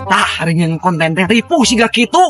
Tah, haringan konten teh ripu siga kitu.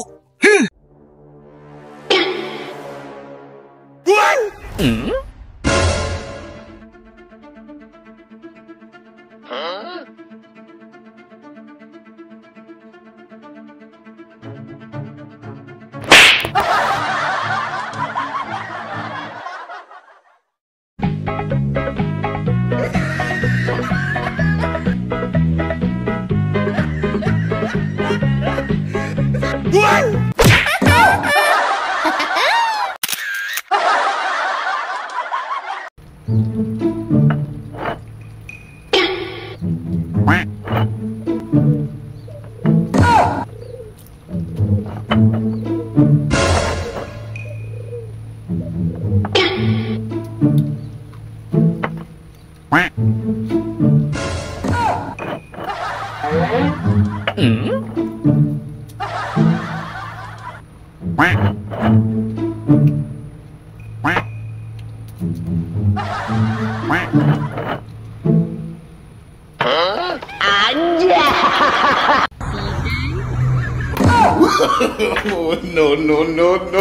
Oh, no, no, no, no.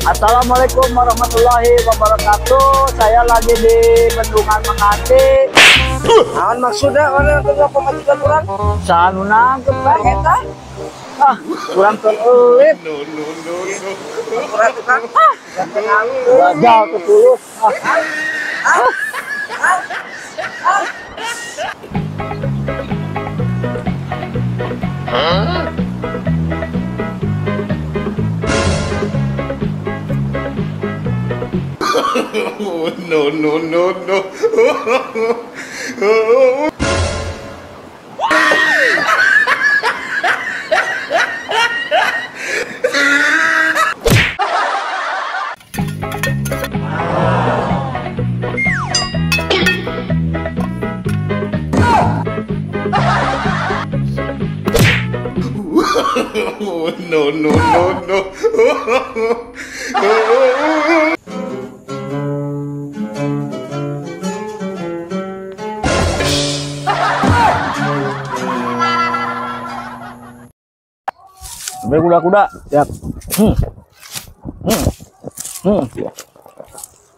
Assalamualaikum warahmatullahi wabarakatuh. Saya lagi di Bendungan Mangati. Naon maksudnya orang kerja pemajikan kurang? Sanu nangkep bae eta. Ah, kurang teulit. No, no, no, no. Kurang tukang. Wajah ketulus. Oh, no, no, no, no. Oh, no, no, no, no. Kuda-kuda, siap.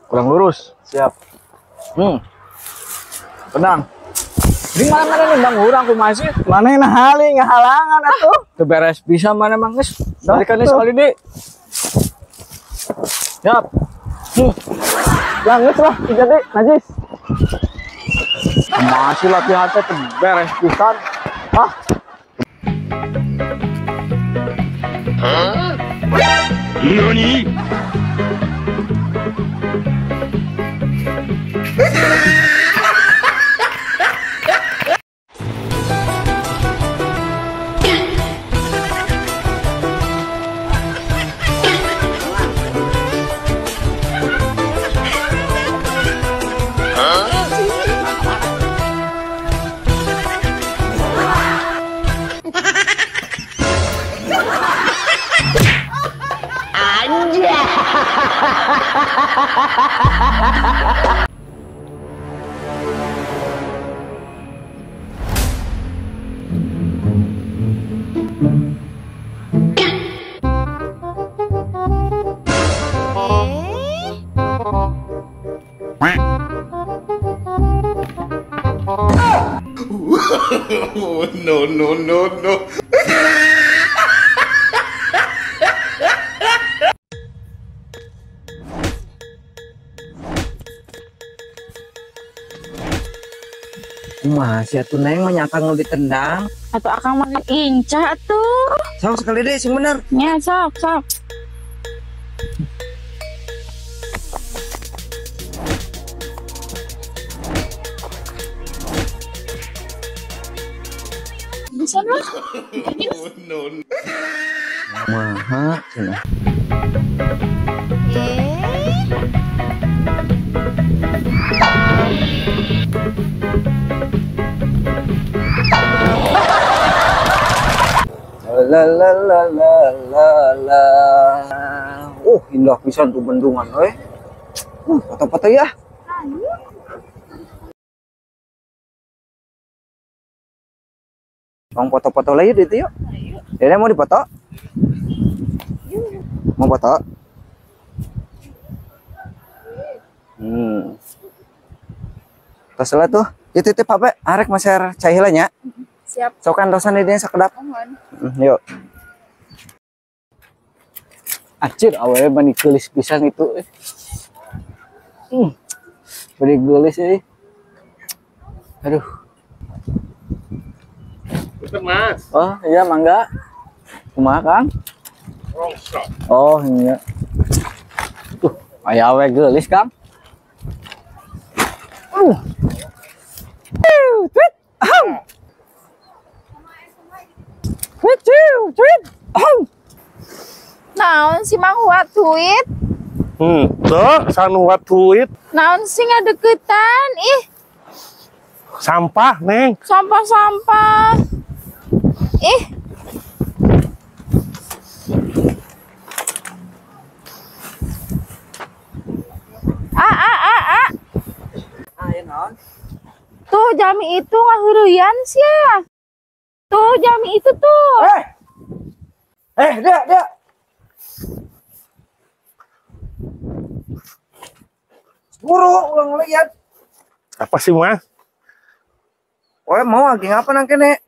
Kurang lurus, siap. Tenang. Di mana nih bang urang kumaha sih? Mana yang hali ngahalangan atuh? Teu beres bisa mana mang geus. Balikan deui sekali deui. Siap. Langgeus lah jadi najis. Masih latihan teh beres pisan. Ah. NANI?! Oh, no, no, no, no. Masih atuh neng menyangka nu ditendang. Atau akang makin inca tuh. Sok sekali deh sing bener. Ya sok sok. Bisa lah. Oh, no, no. Maha cenah. La la la la la la. Indah pisan tuh bendungan we. Foto-foto ya. Mau foto-foto lagi di itu yuk. Dede mau dipoto? Mau foto? Terus tuh, itu titip apa? Arek maser cahilanya. Siap. Sokan dosan dia sakedap. Yuk. Acir awalnya bani gelis pisan itu. Bani gelis ini. Aduh. Betul, Mas. Oh iya mangga. Kumaha Kang? Rongsok. Oh iya. Tuh, aya awe gelis Kang. Tweet. Tweet. Naon si Mang Huat tweet? Tuh, sanuat duit Naon sih ngadeketan? Ih, sampah, Neng. sampah-sampah. Ih. Ayo non. Tuh jami itu ngaheureuyan sih ya. Tuh jami itu tuh. Dia. Buru ulang lihat. Apa sih, Mas? Kowe mau lagi ngapa nang kene?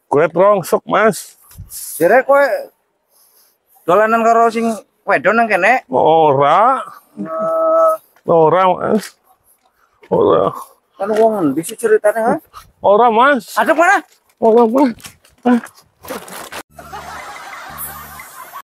Kue rongsok, Mas. Sire kowe dolanan karo sing wedon nang kene? Ora, Mas. Ora. Kan wong bisa ceritanya ha? Ora, Mas. Aduk mana? Ora, Mas.